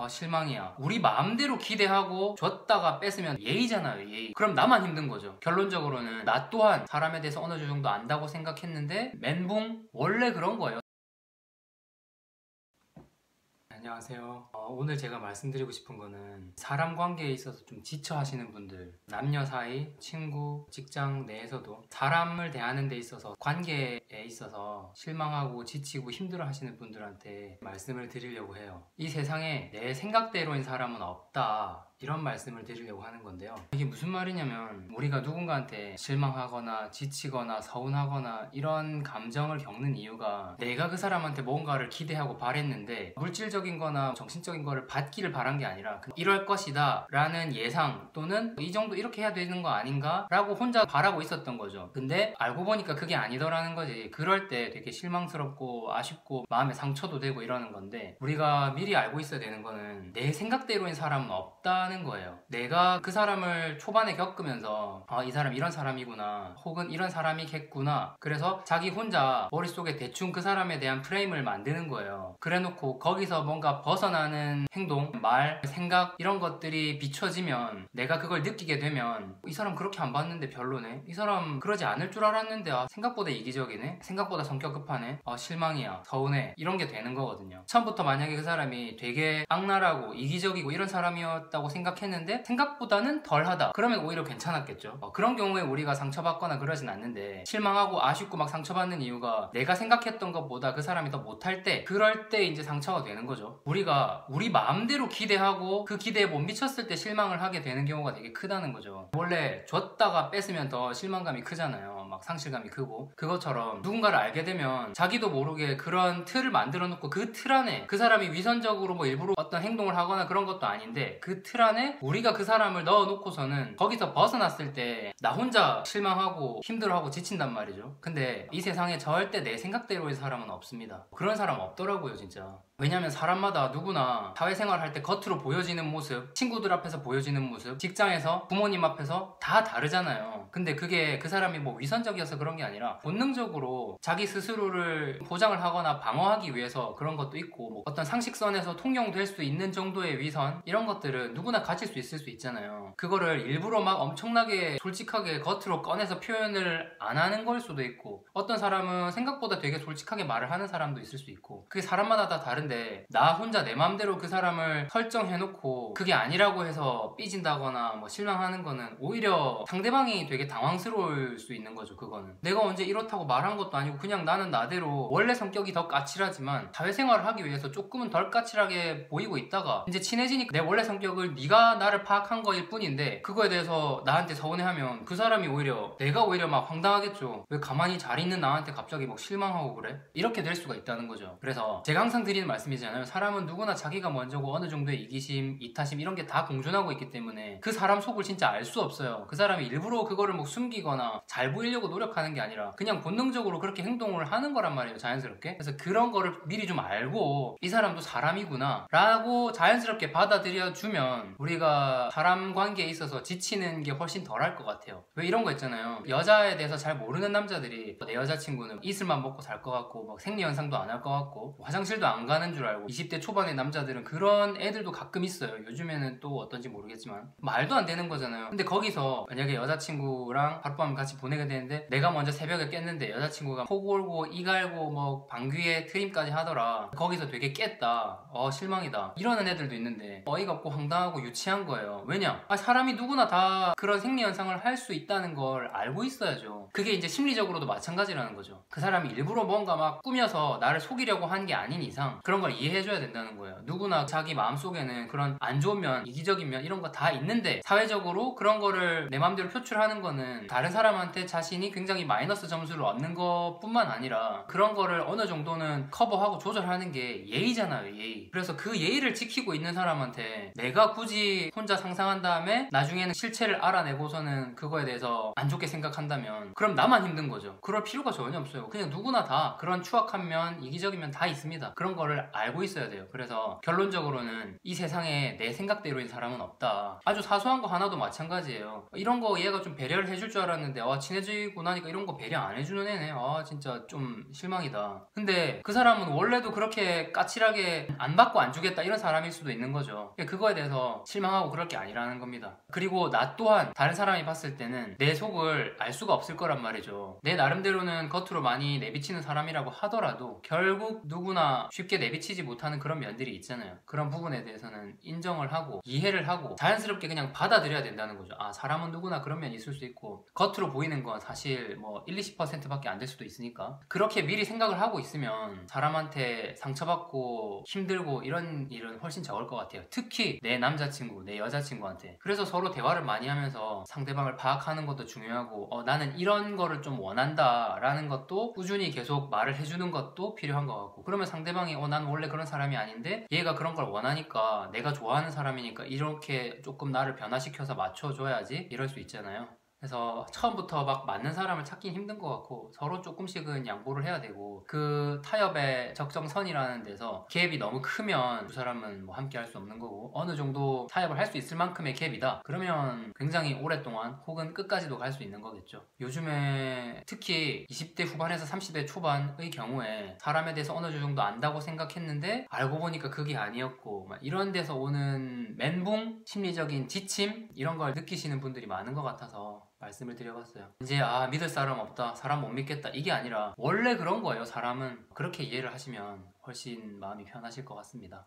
실망이야. 우리 마음대로 기대하고 줬다가 뺏으면 예의잖아요, 예의. 그럼 나만 힘든 거죠. 결론적으로는 나 또한 사람에 대해서 어느 정도 안다고 생각했는데 멘붕? 원래 그런 거예요. 안녕하세요. 오늘 제가 말씀드리고 싶은 거는 사람 관계에 있어서 좀 지쳐 하시는 분들, 남녀 사이, 친구, 직장 내에서도 사람을 대하는 데 있어서 관계에 있어서 실망하고 지치고 힘들어 하시는 분들한테 말씀을 드리려고 해요. 이 세상에 내 생각대로인 사람은 없다, 이런 말씀을 드리려고 하는 건데요. 이게 무슨 말이냐면 우리가 누군가한테 실망하거나 지치거나 서운하거나 이런 감정을 겪는 이유가 내가 그 사람한테 뭔가를 기대하고 바랬는데 물질적인 거나 정신적인 거를 받기를 바란 게 아니라 이럴 것이다 라는 예상 또는 이 정도 이렇게 해야 되는 거 아닌가 라고 혼자 바라고 있었던 거죠. 근데 알고 보니까 그게 아니더라는 거지. 그럴 때 되게 실망스럽고 아쉽고 마음에 상처도 되고 이러는 건데, 우리가 미리 알고 있어야 되는 거는 내 생각대로인 사람은 없다 는 거예요. 내가 그 사람을 초반에 겪으면서 이 사람 이런 사람이구나, 혹은 이런 사람이겠구나, 그래서 자기 혼자 머릿속에 대충 그 사람에 대한 프레임을 만드는 거예요. 그래놓고 거기서 뭔가 벗어나는 행동, 말, 생각 이런 것들이 비춰지면, 내가 그걸 느끼게 되면 이 사람 그렇게 안 봤는데 별로네, 이 사람 그러지 않을 줄 알았는데 생각보다 이기적이네, 생각보다 성격 급하네, 실망이야, 서운해, 이런 게 되는 거거든요. 처음부터 만약에 그 사람이 되게 악랄하고 이기적이고 이런 사람이었다고 생각했는데 생각보다는 덜하다, 그러면 오히려 괜찮았겠죠. 그런 경우에 우리가 상처받거나 그러진 않는데, 실망하고 아쉽고 막 상처받는 이유가 내가 생각했던 것보다 그 사람이 더 못할 때, 그럴 때 이제 상처가 되는 거죠. 우리가 우리 마음대로 기대하고 그 기대에 못 미쳤을 때 실망을 하게 되는 경우가 되게 크다는 거죠. 원래 줬다가 뺏으면 더 실망감이 크잖아요. 막 상실감이 크고. 그것처럼 누군가를 알게 되면 자기도 모르게 그런 틀을 만들어 놓고 그 틀 안에 그 사람이 위선적으로 뭐 일부러 어떤 행동을 하거나 그런 것도 아닌데 그 틀 안에 우리가 그 사람을 넣어 놓고서는 거기서 벗어났을 때 나 혼자 실망하고 힘들어하고 지친단 말이죠. 근데 이 세상에 절대 내 생각대로의 사람은 없습니다. 그런 사람 없더라고요, 진짜. 왜냐면 사람마다 누구나 사회생활 할 때 겉으로 보여지는 모습, 친구들 앞에서 보여지는 모습, 직장에서 부모님 앞에서 다 다르잖아요. 근데 그게 그 사람이 뭐 위선적이어서 그런 게 아니라 본능적으로 자기 스스로를 보장을 하거나 방어하기 위해서 그런 것도 있고, 뭐 어떤 상식선에서 통용될 수 있는 정도의 위선, 이런 것들은 누구나 가질 수 있을 수 있잖아요. 그거를 일부러 막 엄청나게 솔직하게 겉으로 꺼내서 표현을 안 하는 걸 수도 있고, 어떤 사람은 생각보다 되게 솔직하게 말을 하는 사람도 있을 수 있고, 그게 사람마다 다 다른데 나 혼자 내 맘대로 그 사람을 설정해놓고 그게 아니라고 해서 삐진다거나 뭐 실망하는 거는 오히려 상대방이 되게 당황스러울 수 있는 거죠. 그거는 내가 언제 이렇다고 말한 것도 아니고 그냥 나는 나대로 원래 성격이 더 까칠하지만 사회생활을 하기 위해서 조금은 덜 까칠하게 보이고 있다가 이제 친해지니까 내 원래 성격을 네가 나를 파악한 거일 뿐인데 그거에 대해서 나한테 서운해하면 그 사람이 오히려 내가 오히려 막 황당하겠죠. 왜 가만히 잘 있는 나한테 갑자기 막 실망하고 그래? 이렇게 될 수가 있다는 거죠. 그래서 제가 항상 드리는 말씀이잖아요. 사람은 누구나 자기가 먼저고 어느 정도의 이기심, 이타심 이런 게 다 공존하고 있기 때문에 그 사람 속을 진짜 알 수 없어요. 그 사람이 일부러 그거를 뭐 숨기거나 잘 보이려고 노력하는 게 아니라 그냥 본능적으로 그렇게 행동을 하는 거란 말이에요, 자연스럽게. 그래서 그런 거를 미리 좀 알고 이 사람도 사람이구나 라고 자연스럽게 받아들여 주면 우리가 사람 관계에 있어서 지치는 게 훨씬 덜할 것 같아요. 왜 이런 거 있잖아요. 여자에 대해서 잘 모르는 남자들이 내 여자친구는 이슬만 먹고 살 것 같고 막 생리현상도 안 할 것 같고 화장실도 안 가는 줄 알고, 20대 초반의 남자들은 그런 애들도 가끔 있어요. 요즘에는 또 어떤지 모르겠지만 말도 안 되는 거잖아요. 근데 거기서 만약에 여자친구랑 하룻밤을 같이 보내게 되는데 내가 먼저 새벽에 깼는데 여자친구가 코 골고 이 갈고 뭐 방귀에 트림까지 하더라. 거기서 되게 깼다, 실망이다, 이러는 애들도 있는데 어이가 없고 황당하고 유치한 거예요. 왜냐? 사람이 누구나 다 그런 생리현상을 할 수 있다는 걸 알고 있어야죠. 그게 이제 심리적으로도 마찬가지라는 거죠. 그 사람이 일부러 뭔가 막 꾸며서 나를 속이려고 한 게 아닌 이상 그런 걸 이해해줘야 된다는 거예요. 누구나 자기 마음속에는 그런 안 좋은 면, 이기적인 면 이런 거 다 있는데 사회적으로 그런 거를 내 마음대로 표출하는 거는 다른 사람한테 자신이 굉장히 마이너스 점수를 얻는 것 뿐만 아니라 그런 거를 어느 정도는 커버하고 조절하는 게 예의잖아요, 예의. 그래서 그 예의를 지키고 있는 사람한테 내가 굳이 혼자 상상한 다음에 나중에는 실체를 알아내고서는 그거에 대해서 안 좋게 생각한다면 그럼 나만 힘든 거죠. 그럴 필요가 전혀 없어요. 그냥 누구나 다 그런 추악한 면, 이기적인 면 다 있습니다. 그런 거를 알고 있어야 돼요. 그래서 결론적으로는 이 세상에 내 생각대로인 사람은 없다. 아주 사소한 거 하나도 마찬가지예요. 이런 거 얘가 좀 배려를 해줄 줄 알았는데 헤어지고 나니까 이런 거 배려 안 해주는 애네. 아 진짜 좀 실망이다. 근데 그 사람은 원래도 그렇게 까칠하게 안 받고 안 주겠다 이런 사람일 수도 있는 거죠. 그거에 대해서 실망하고 그럴 게 아니라는 겁니다. 그리고 나 또한 다른 사람이 봤을 때는 내 속을 알 수가 없을 거란 말이죠. 내 나름대로는 겉으로 많이 내비치는 사람이라고 하더라도 결국 누구나 쉽게 내비치지 못하는 그런 면들이 있잖아요. 그런 부분에 대해서는 인정을 하고 이해를 하고 자연스럽게 그냥 받아들여야 된다는 거죠. 아 사람은 누구나 그런 면이 있을 수 있고 겉으로 보이는 건 사실 뭐 1, 20%밖에 안 될 수도 있으니까 그렇게 미리 생각을 하고 있으면 사람한테 상처받고 힘들고 이런 일은 훨씬 적을 것 같아요. 특히 내 남자친구, 내 여자친구한테. 그래서 서로 대화를 많이 하면서 상대방을 파악하는 것도 중요하고 나는 이런 거를 좀 원한다 라는 것도 꾸준히 계속 말을 해주는 것도 필요한 것 같고 그러면 상대방이 난 원래 그런 사람이 아닌데 얘가 그런 걸 원하니까 내가 좋아하는 사람이니까 이렇게 조금 나를 변화시켜서 맞춰줘야지 이럴 수 있잖아요. 그래서 처음부터 막 맞는 사람을 찾긴 힘든 것 같고 서로 조금씩은 양보를 해야 되고 그 타협의 적정선이라는 데서 갭이 너무 크면 두 사람은 뭐 함께 할 수 없는 거고 어느 정도 타협을 할 수 있을 만큼의 갭이다 그러면 굉장히 오랫동안 혹은 끝까지도 갈 수 있는 거겠죠. 요즘에 특히 20대 후반에서 30대 초반의 경우에 사람에 대해서 어느 정도 안다고 생각했는데 알고 보니까 그게 아니었고 막 이런 데서 오는 멘붕, 심리적인 지침 이런 걸 느끼시는 분들이 많은 것 같아서 말씀을 드려봤어요. 이제 믿을 사람 없다, 사람 못 믿겠다 이게 아니라 원래 그런 거예요. 사람은 그렇게 이해를 하시면 훨씬 마음이 편하실 것 같습니다.